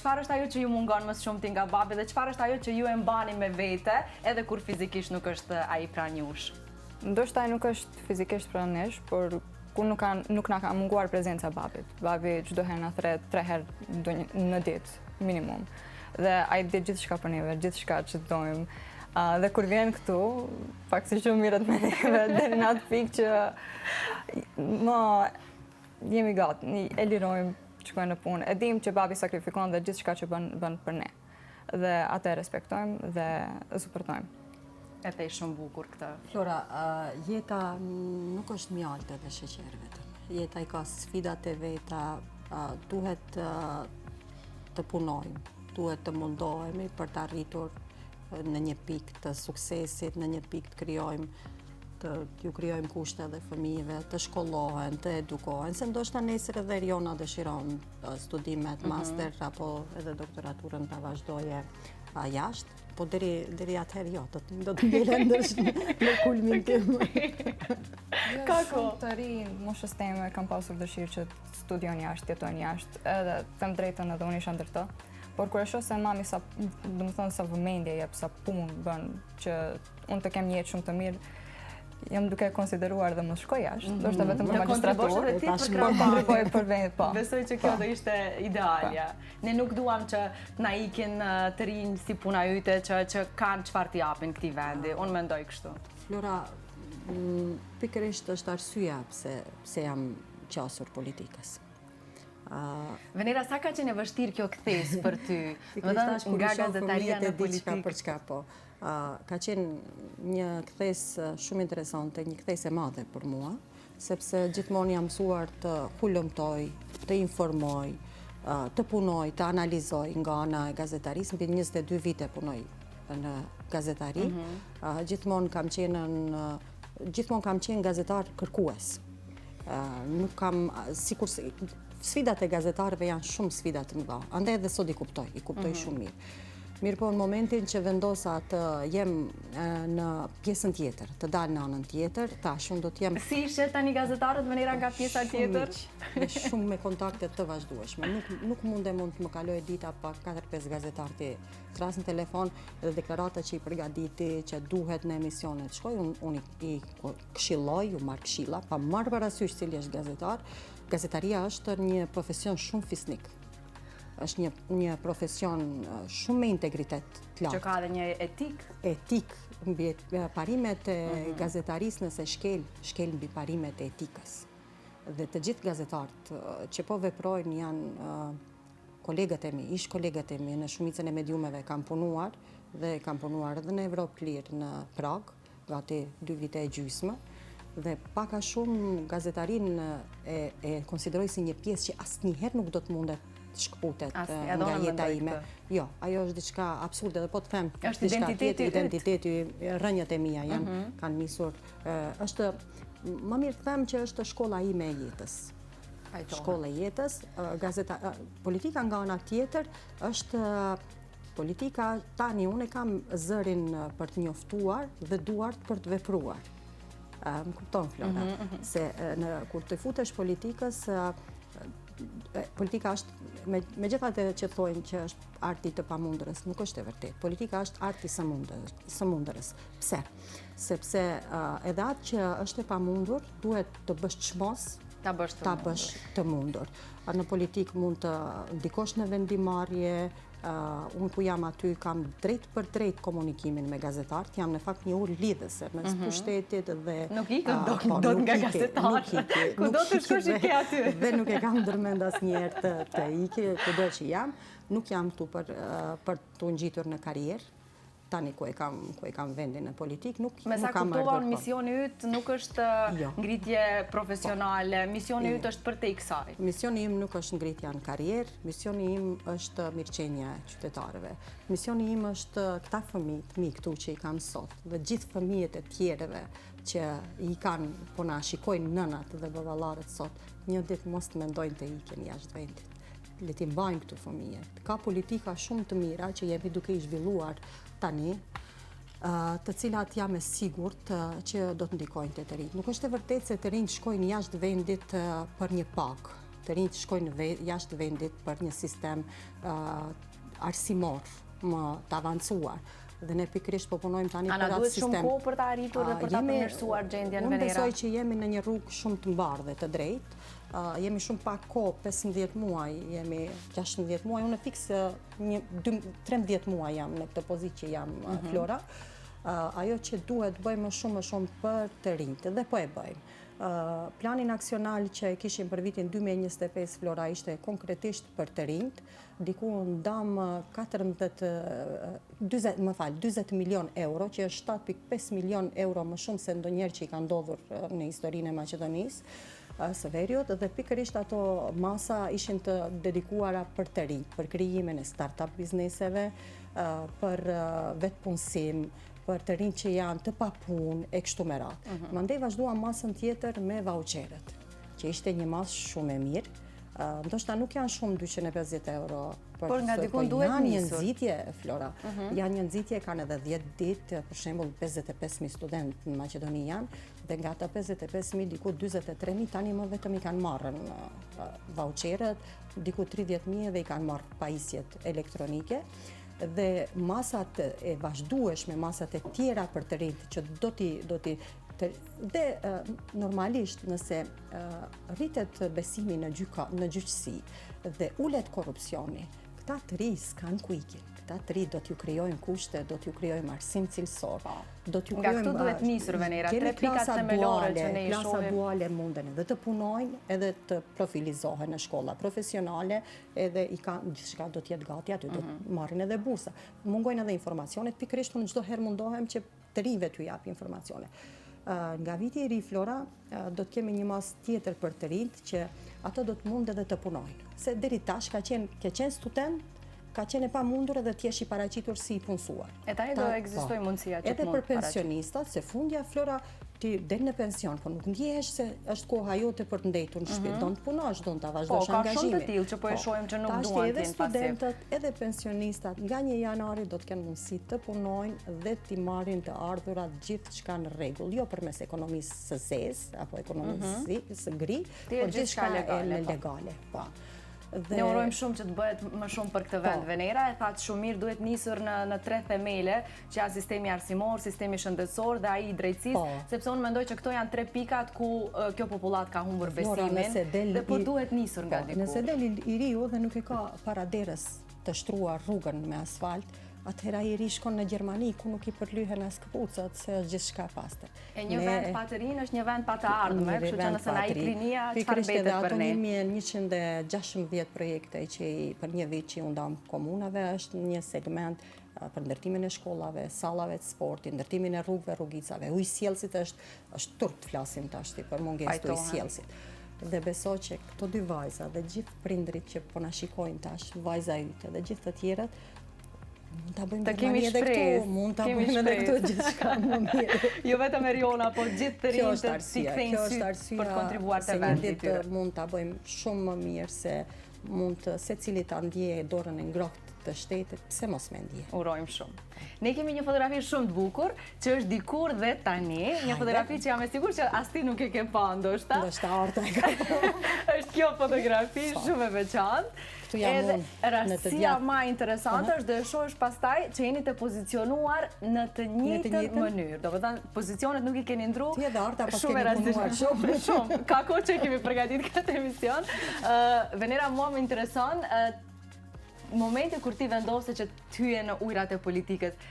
Çfarë është ajo që ju mungon më shumë ti nga babi dhe çfarë është ajo që ju e mbani me vete, edhe kur fizikisht nuk është ai pranë jush? Ndoshta ai nuk është fizikisht pranë nesh, por ku nuk na ka munguar prezenca babit. Babi çdo herë na thret 3 herë në ditë minimum. Dhe ai di gjithçka për neve, gjithçka që dojmë. Dhe kur vjen këtu, pak si shumë mirët me neve, deri në atë pikë që jemi gati, e lirojmë, shkojmë në punë. E dim që babi sakrifikon dhe gjithçka që bën për ne. Dhe atë e respektojmë dhe e suportojmë. E tej shumë bukur këtë. Flora, jeta nuk është mjaltë edhe sheqer vetëm. Jeta i ka sfidat e veta, duhet të punojmë, duhet të mundohemi për të arritur në një pikë të suksesit, në një pikë të ju krijojmë kushte edhe fëmijëve, të shkollohen, të edukohen, se ndoshta nesër edhe Eriona dëshiron studimet, master apo edhe doktoraturën ta vazhdoje jashtë. Po deri atëherë jo, do të mbyllendesh në kulmin tim. Ka shumë të rinj, moshës time kam pasur dëshirë që të studion jashtë, jetojnë jashtë, edhe them drejtën edhe unë isha ndër to. Por kur e shoh se mami sa vëmendje jep, sa punë bën që unë të kem një jetë shumë të mirë, jam duke konsideruar dhe mos shkoj jashtë, ndoshta vetëm për magjistraturë, kontribuoj për vend, po. Besoj që kjo do ishte idealja. Ne nuk duam që na ikin të rinj si puna yte që kanë çfarë t'i japin këtij vendi. Unë mendoj kështu. Flora, Pikërisht është arsyeja pse jam qasur politikës. Venera, sa ka qenë e vështirë kjo kthesë për ty? Nga gazetaria në politikë? Për çka po. Ka qenë një kthesë shumë interesante, një kthesë e madhe për mua, sepse gjithmonë jam mësuar të hulumtoj, të informoj, të punoj, të analizoj nga ana e gazetarisë. Mbi 22 vite punoj në gazetari. Gjithmonë kam qenë gazetar kërkues. Nuk kam, sikur sfidat e gazetarëve janë shumë sfidat të mëdha. Andaj edhe sot i kuptoj shumë mirë. Mirë po në momentin që vendosa të jem në pjesën tjetër, të dalë në anën tjetër, tash unë do të jem... Si ishet tani gazetarët Venera nga pjesa tjetër? Shumë me kontakte të vazhdueshme. Nuk mund të më kaloj dita pa 4-5 gazetarë të thrasin telefon dhe deklarata që i përgatiti, që duhet në emisionet shkoj, unë i këshilloj, ju marr këshilla, pa marrë parasysh cili është gazetar. Gazetaria është një profesion shumë fisnik. Është një profesion shumë me integritet të lartë. Që ka dhe një etik? Etik, mbi parimet e gazetarisë nëse shkel mbi parimet e etikës. Dhe të gjithë gazetarët që po veprojnë janë kolegët e mi, ish kolegët e mi, në shumicën e mediumeve kam punuar, dhe kam punuar edhe në Evropë lirë në Prag, gati 2 vite e gjysmë, dhe paka shumë gazetarin e konsideroj si një pjesë që asnjëherë nuk do të mundet shkëputet nga jeta ime. Jo, ajo është diçka absurde, dhe po të them diçka tjetër, identiteti, rënjët e mia kanë nisur. Është, më mirë të them që është shkolla ime e jetës. Shkolla e jetës, politika nga ana tjetër është politika, tani unë kam zërin për të njoftuar dhe duart për të vepruar. Më kupton, Flora, se kur të futesh politikës, politika është, me gjithatë që thojnë që është arti të pamundërës, nuk është e vërtet. Politika është arti së mundërës. Pse? Sepse edhe atë që është e pamundur, duhet të bësh çmos, ta bësh të mundur. Në politikë mund të ndikosh në vendimarrje, unë ku jam aty kam drejt për drejt komunikimin me gazetarët, jam në fakt një urë lidhëse mes pushtetit dhe... Nuk ikën do nga gazetarë, ku do të shkosh i ke aty? Dhe nuk e kam ndërmend asnjëherë të iki, kudo që jam, nuk jam këtu për të ngjitur në karrierë. Tani ku e kam vendin në politikë, nuk kam ardhur. Me sa kuptuar, misioni yt nuk është ngritje profesionale, misioni yt është për te i kësaj. Misioni im nuk është ngritja në karrierë, misioni im është mirëqenia e qytetarëve. Misioni im është këta fëmijë këtu që i kam sot, dhe gjithë fëmijët e tjerëve që i kanë, po na shikojnë nënat dhe baballarët sot, një ditë mos të mendojnë të ikin jashtë vendit. Le t'i mbajmë këtu fëmijët. Ka politika shumë të mira që jemi duke i zhvilluar tani, të cilat jam e sigurt që do të ndikojnë te të rinjt. Nuk është e vërtetë se të rinjt shkojnë jashtë vendit për një pak. Të rinjt shkojnë jashtë vendit për një sistem arsimor më të avancuar. Dhe ne pikërisht po punojmë tani për atë sistem. Ana duhet shumë kohë për ta arritur dhe për ta përmirësuar gjendjen Venera. Unë besoj që jemi në një rrugë shumë të mbarë dhe të drejtë. Jemi shumë pak kohë, 15 muaj, jemi 16 muaj, unë fiks 13 muaj jam në këtë pozitë që jam, Flora. Ajo që duhet bëjmë më shumë për të rinjt, dhe po e bëjmë. Planin aksional që e kishim për vitin 2025, Flora, ishte konkretisht për të rinjt, diku ndam 20 milion euro, që është 7.5 milion euro më shumë se ndonjëherë që i ka ndodhur në historinë e Maqedonisë së Veriut, dhe pikërisht ato masa ishin të dedikuara për të rinjt, për krijimin e start-up bizneseve, për vetpunësim, për të rinjt që janë të papunë e kështu me radhë. Mandej vazhduam masën tjetër me vauçerët, që ishte një masë shumë e mirë. Ndoshta nuk janë shumë 250 euro, por nga dikun duhet janë një nxitje, Flora. Janë një nxitje, kanë edhe 10 ditë, për shembull 55.000 studentë në Maqedoni janë, dhe nga ata 55.000 diku 43.000 tani më vetëm i kanë marrën vauçerët, diku 30.000 dhe i kanë marrë pajisjet elektronike. Dhe masat e vazhdueshme, masat e tjera për të rinjt që do t'i dhe normalisht nëse rritet besimi në gjyqësi dhe ulet korrupsioni, këta të rinj s'kan ku ikin. ata të ri do t'ju krijojmë kushte, do t'ju krijojmë arsim cilësor. Nga këtu duhet nisur Venera, 3 pikat themelore që ne i shohim. Klasa duale munden edhe të punojnë, edhe të profilizohen në shkolla profesionale, edhe i kanë gjithçka do t'jetë gati aty, do të marrin edhe bursa. Mungojnë edhe informacionet, pikërisht unë çdo herë mundohem që të rive t'ju jap informacione. Nga viti i ri Flora, do të kemi një mas tjetër për të rinjt që ato do të mund edhe të punojnë. Se deri tash ke qenë student, ka qenë e pa mundur edhe t'jesh i paraqitur si i punësuar. E tani do ekzistojë mundësia që edhe për pensionistat, se fundja Flora ti del në pension, po nuk ndjehesh se është koha jote për të ndetur në shtëpi, do të punosh, do të vazhdosh angazhimin. Po, ka shumë të tillë që po e shohim që nuk duan të jenë pasiv. Edhe studentët, edhe pensionistat, nga 1 janari do të kenë mundësi të punojnë dhe t'i marrin të ardhurat gjithçka në rregull, jo përmes ekonomisë së zezë apo ekonomisë së gri, por gjithçka legale. Ne urojmë shumë që të bëhet më shumë për këtë vend. Venera e thatë shumë mirë, duhet nisur në 3 themele, që janë sistemi arsimor, sistemi shëndetësor dhe ai i drejtësisë, sepse unë mendoj që këto janë 3 pikat ku kjo popullat ka humbur besimin, dhe po duhet nisur nga diku. Nëse del i riu dhe nuk e ka para derës të shtruar rrugën me asfalt, atëhera i ri shkon në Gjermani, ku nuk i përlyhen as këpucët, se është gjithçka pastër. E një vend pa të rinë është një vend pa të ardhme, kështu që nëse na ik rinia, çfarë mbetet për ne? Ato 116 projekte që për një vit që u ndam komunave, është një segment për ndërtimin e shkollave, sallave të sportit, ndërtimin e rrugëve, rrugicave. Ujësjellësit është turp të flasim tash për mungesë të ujësjellësit. Dhe besoj që këto 2 vajza dhe gjithë prindrit që po na shikojnë tash, vajza yte dhe gjithë të tjerët, mund ta bëjmë edhe këtu, mund ta bëjmë edhe këtu gjithçka më mirë. Jo vetëm Eriona, por gjithë të rinjtë të kthejnë sy për të kontribuar te vendi i tyre. Mund ta bëjmë shumë më mirë se mund të secili ta ndjejë dorën e ngrohtë të shtetit, pse mos me ndje. Urojmë shumë. Ne kemi një fotografi shumë të bukur, që është dikur dhe tani, një fotografi që jam e sigurt që as ti nuk e ke pa ndoshta. Ndoshta Arta e ka. Është kjo fotografi shumë e veçantë. Edhe rastësia më interesante është dhe shohësh pastaj që jeni të pozicionuar në të njëjtën mënyrë. Do të thënë pozicionet nuk i keni ndruar. Ti edhe Arta pas keni punuar shumë. Ka kohë që kemi përgatitur këtë emision. Venera, mua më intereson momenti kur ti vendose që të hyje në ujërat e politikës.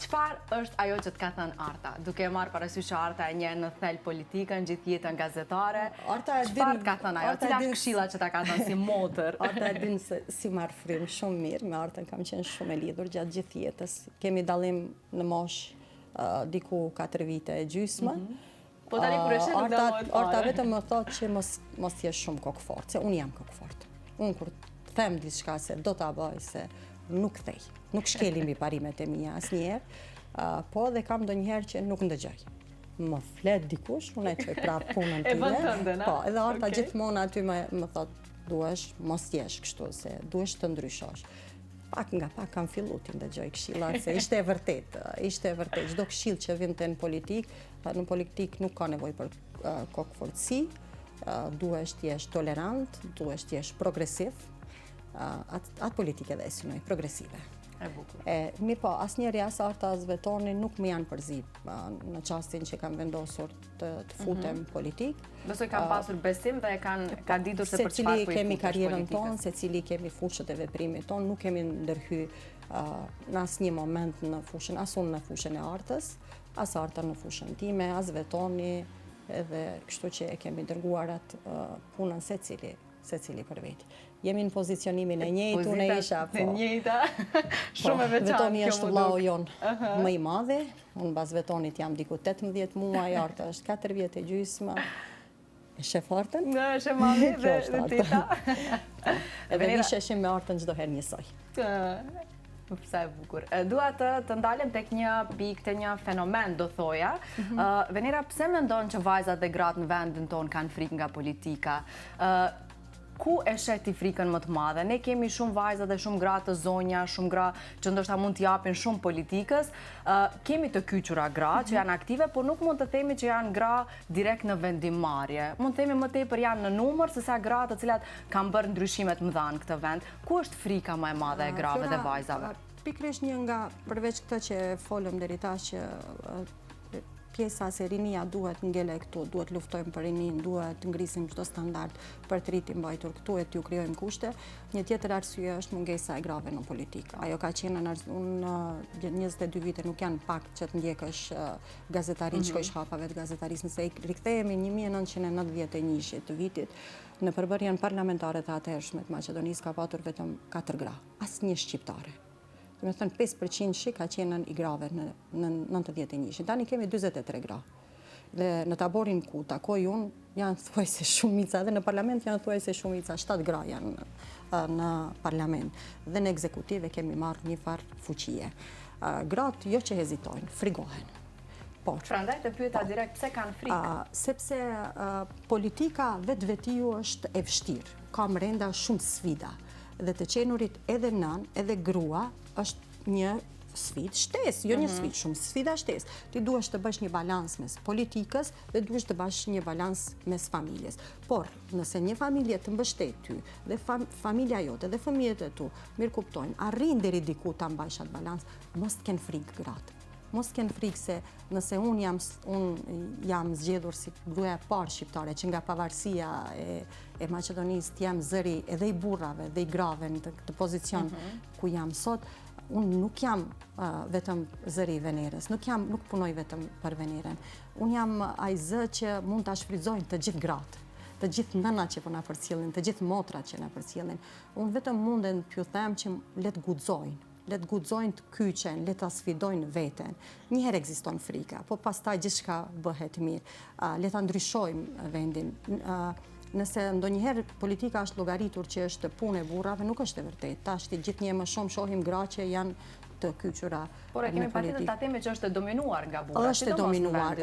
Çfarë është ajo që të ka thënë Arta? Duke marrë parasysh që Arta e njeh në thel politikën, gjithë jetën gazetare. Çfarë të ka thënë ajo? Cilat këshilla që ta ka thënë si motër? Arta e din se si marr frym shumë mirë, me Artën kam qenë shumë e lidhur gjatë gjithë jetës. Kemi dallim në moshë diku 4 vite e gjysmë. Po tani kur është nuk dallohet. Arta vetëm më thotë që mos jesh shumë kokfort, se unë jam kokfort. Unë kur them diçka se do ta bëj, se nuk thej. Nuk shkelim i parimet e mia asnjëherë, po dhe kam ndonjëherë që nuk ndëgjoj. Më flet dikush, unë e çoj prapë punën time. Po, edhe Arta gjithmonë aty më thotë, duhesh mos jesh kështu, se duhesh të ndryshosh. Pak nga pak kam fillu të ndëgjoj këshillat, se ishte e vërtet. Çdo këshill që vinte në politik nuk ka nevojë për kokfortësi, duhesh të jesh tolerant, duhesh të jesh progresiv. Atë politike dhe e synoj, progresive. Mirë po, asnjëri as Arta as Vetoni nuk më janë përzi në çastin që kam vendosur të futem politik. Besoj kanë pasur besim dhe kanë ditur se për çfarë po i futesh politikës. Secili kemi karrierën tonë, secili kemi fushët e veprimit tonë, nuk kemi ndërhy në asnjë moment në fushën, as unë në fushën e Artës, as Arta në fushën time, as Vetoni, edhe kështu që e kemi dërguar atë punën secili për veti. Jemi në pozicionimin e njëjtë, unë isha e njëjta. Shumë e veçantë. Vetoni është vllau jon më i madh. Unë mbas Vetonit jam diku 18 muaj, Arta është 4 vjet e gjysmë. E shef Artën? Nga është e mami dhe tita. Edhe visheshim me Artën çdo herë njësoj. Sa e bukur. Dua të ndalem tek një pikë, te një fenomen, do thoja. Venera, pse mendon që vajzat dhe gratë në vendin tonë kanë frikë nga politika? Ku e sheti frikën më të madhe? Ne kemi shumë vajza dhe shumë gra të zonja, shumë gra që ndoshta mund të japin shumë politikës. Kemi të kyçura gra që janë aktive, por nuk mund të themi që janë gra direkt në vendimmarrje. Mund të themi më tepër janë në numër se sa gra të cilat kanë bërë ndryshime të mëdha në këtë vend. Ku është frika më e madhe e grave dhe vajzave? Pikërisht një nga përveç këtë që folëm deri tash që kërkesa se rinia duhet ngele këtu, duhet luftojmë për rinin, duhet ngrisim çdo standard për të rritin mbajtur këtu e t'ju krijojmë kushte. Një tjetër arsye është mungesa e grave në politikë. Ajo ka qenë unë 22 vite nuk janë pak që të ndjekësh gazetarin, shkojsh hapave të gazetarisë, nëse i rikthehemi 1991 të vitit, në përbërjen parlamentare të atëhershme të Maqedonisë ka patur vetëm 4 gra, asnjë shqiptare. Do të thënë 5% shi ka qenë i grave në 91. Tani kemi 43 gra. Dhe në taborin ku takoj unë, janë thuajse shumica, dhe në parlament janë thuajse shumica, 7 gra janë në parlament. Dhe në ekzekutive kemi marrë një farë fuqie. Gratë jo që hezitojnë, frigohen. Prandaj të pyeta direkt pse kanë frikë? Sepse politika vetë-vetiu është e vështirë, ka brenda shumë sfida. Dhe të qenurit edhe nën, edhe grua, është një sfidë shtesë, jo një sfidë shumë, sfida shtesë. Ti duhesh të bësh një balans mes politikës dhe duhesh të bësh një balans mes familjes. Por, nëse një familje të mbështet ty dhe familja jote dhe fëmijët e tu mirë kuptojnë, arrin deri diku ta mbajsh atë balans, mos të kenë frikë gratë. Mos të kenë frikë se nëse unë jam zgjedhur si gruaja e parë shqiptare që nga pavarësia e Maqedonisë të jam zëri edhe i burrave dhe i grave në këtë pozicion ku jam sot, unë nuk jam vetëm zëri i Venerës, nuk punoj vetëm për Veneren. Unë jam ai zë që mund ta shfrytëzojnë të gjithë gratë, të gjithë nënat që po na përcjellin, të gjithë motrat që na përcjellin. Unë vetëm munden t'ju them që le të guxojnë. Le të guxojnë të kyçen, le të sfidojnë veten. Njëherë ekziston frika, po pastaj gjithçka bëhet mirë. Le ta ndryshojmë vendin. Nëse ndonjëherë politika është llogaritur që është punë e burrave, nuk është e vërtetë. Tash gjithnjë më shumë shohim gra që janë të kyçura. Por e kemi patjetër ta themi që është e dominuar nga burrat. Është e dominuar,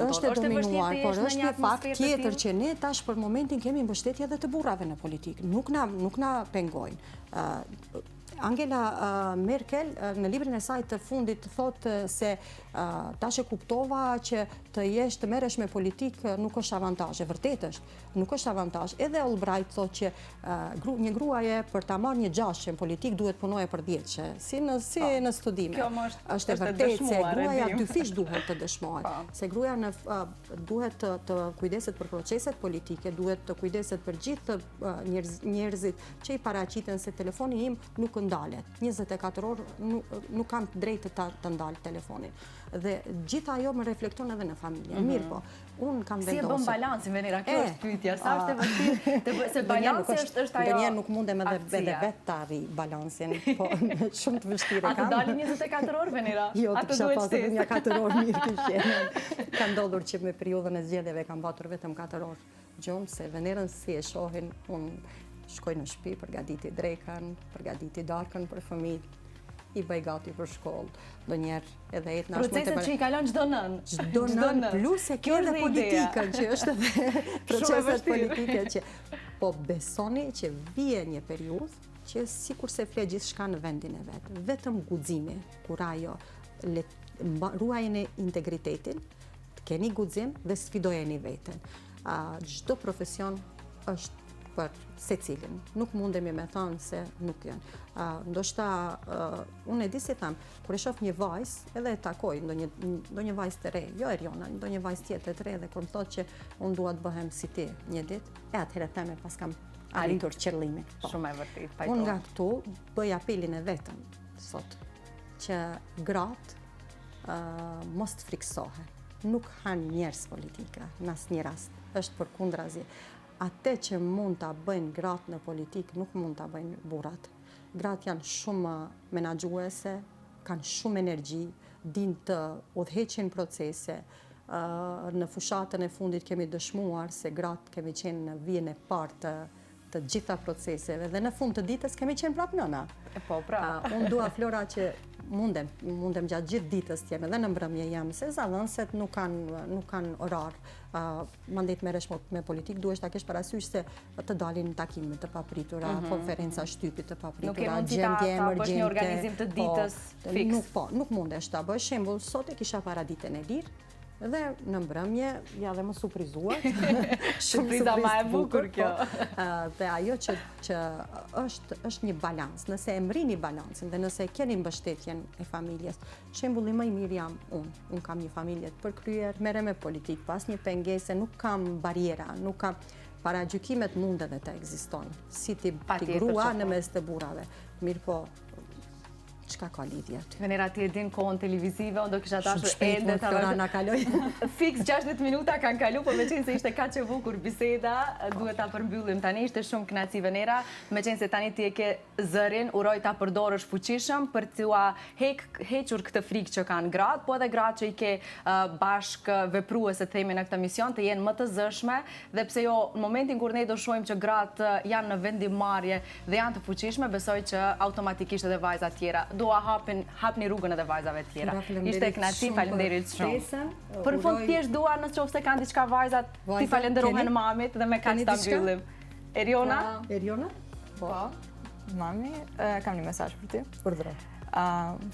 por është një fakt tjetër që ne tash për momentin kemi mbështetje edhe të burrave në politikë. Nuk na pengojnë. Angela Merkel në librin e saj të fundit thotë se tash e kuptova që të merresh me politikë nuk është avantazh, e vërtet është, nuk është avantazh. Edhe Albright thotë që një gruaje për ta marrë një gjashtë në politikë duhet punoje për 10 që si në studime. Është e vërtet se gruaja dyfish duhet të dëshmohet, se gruaja duhet të kujdeset për proceset politike, duhet të kujdeset për gjithë njerëzit që i paraqiten se telefoni im nuk ndalet. 24 orë nuk kam drejtë të ndalë telefonin. Dhe gjitha ajo më reflekton edhe në familje. Mirë po, unë kam vendosur. Si e bën balansin, Venera, kjo është pyetja. Sa është e vërtetë, se balansi është ajo. Ndonjëherë nuk mundem edhe vetë ta arri balansin, po shumë të vështirë kam. A të dalin 24 orë, Venera? Jo, të kisha pasur një 4 orë mirë kishen. Ka ndodhur që me periudhën e zgjedhjeve kam patur vetëm 4 orë gjumë, se Venerën si e shohin, unë shkoj në shtëpi, përgatiti drekën, përgatiti darkën për fëmijët, i bëj gati për shkollë, ndonjëherë edhe etna është proceset që i kalon çdo nën. Çdo nën, plus e kjo edhe politikën, që është edhe proceset politike që po besoni që vije një periudhë që sikur se fle gjithçka në vendin e vet. Vetëm guximi, kurajo, ruajeni integritetin, keni guxim dhe sfidojeni veten. Çdo profesion është për secilin. Nuk mundemi me thënë se nuk janë. Ndoshta unë e di si tham, kur e shoh një vajzë, edhe e takoj ndonjë vajzë të re, jo Eriona, ndonjë vajzë tjetër të re dhe kur më thotë që unë dua të bëhem si ti një ditë, atëherë them pas kam arritur qëllimin. Shumë e vërtetë. Unë nga këtu bëj apelin e vetëm sot që gratë mos të friksohen. Nuk hanë njerëz politika në asnjë rast. Është përkundrazi. Atë që mund ta bëjnë gratë në politikë nuk mund ta bëjnë burrat. Gratë janë shumë menaxhuese, kanë shumë energji, dinë të udhëheqin procese. Në fushatën e fundit kemi dëshmuar se gratë kemi qenë në vijën e parë të gjitha proceseve dhe në fund të ditës kemi qenë prapë nëna. Po, pra. Unë dua Flora që mundem gjatë gjithë ditës të jem edhe në mbrëmje jam, se zallënëset nuk kanë orar. Mandej të merresh me politikë, duhesh ta kesh parasysh se të dalin takime të papritura, konferenca shtypit të papritura, gjendje emergjente. Nuk e mund ta bësh një organizim të ditës fiks. Nuk mundesh ta bësh. Shembull, sot e kisha paraditën e lirë, Dhe në mbrëmje, ja dhe më surprizuar. Surpriza ma e bukur kjo. Dhe ajo që është një balans. Nëse e mrini balancin dhe nëse keni mbështetjen e familjes, shembulli më i mirë jam unë. Unë kam një familje të përkryer, merrem me politikë, pas një pengese, nuk kam bariera, nuk kam paragjykimet mund edhe të ekzistojnë. Si ti grua në mes të burrave. Mirë po, çka ka lidhje aty? Venera ti e din kohën televizive, unë do kisha dashur ende të rana kaloj. Fix 60 minuta kanë kalu, po me qenë se ishte kaq e bukur biseda, duhet ta përmbyllim tani. Ishte shumë kënaqësi Venera, me qenë se tani ti e ke zërin, uroj ta përdorësh fuqishëm për t'ua hequr këtë frikë që kanë gratë, po edhe gratë që i ke bashk vepruese themi në këtë mision të jenë më të zëshme, dhe pse jo në momentin kur ne do shohim që gratë janë në vendimarrje dhe janë të fuqishme, besoj që automatikisht edhe vajzat tjera dua hapni rrugën edhe vajzave tjera. Ishte kënaqësi, faleminderit shumë. Për fund thjesht dua nëse kanë diçka vajzat, ti falenderohen mamit dhe me kaq ta mbyllim. Eriona? Po. Mami, kam një mesazh për ty. Urdhëro.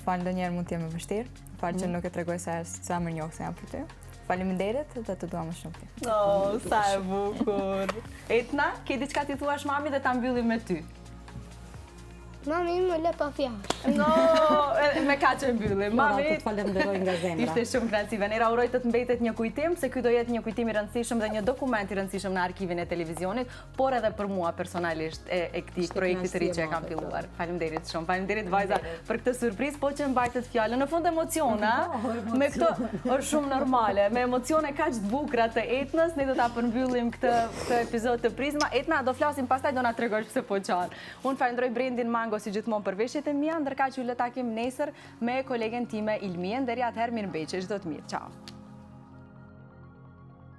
Falë ndonjëherë mund të jem e vështirë, falë që nuk e tregoj sa më njoh se jam për ty. Faleminderit dhe të dua më shumë ti. Oh, sa e bukur. Etna, ke diçka ti thuash mami dhe ta mbyllim me ty? Mami më le pa fjalë. No, me kaq e mbyllim. Mami, të falenderoj nga zemra. Ishte shumë kënaqësi Venera, uroj të mbetet një kujtim, se ky do jetë një kujtim i rëndësishëm dhe një dokument i rëndësishëm në arkivin e televizionit, por edhe për mua personalisht e këtij projekti të ri që e kam filluar. Faleminderit shumë. Faleminderit vajza për këtë surprizë, po që mbajtët fjalën. Në fund emocione, me këto është shumë normale, me emocione kaq të bukura të Etnës, ne do ta përmbyllim këtë episod të Prizma. Etna, do flasim pastaj, do na tregosh pse po qan. Unë falenderoj Brendin Mango si gjithmonë për veshjet e mia, ndërkaq ju le takim nesër me kolegen time Ilmien. Deri atëherë mirëmbëjtje, çdo të mirë. Ciao.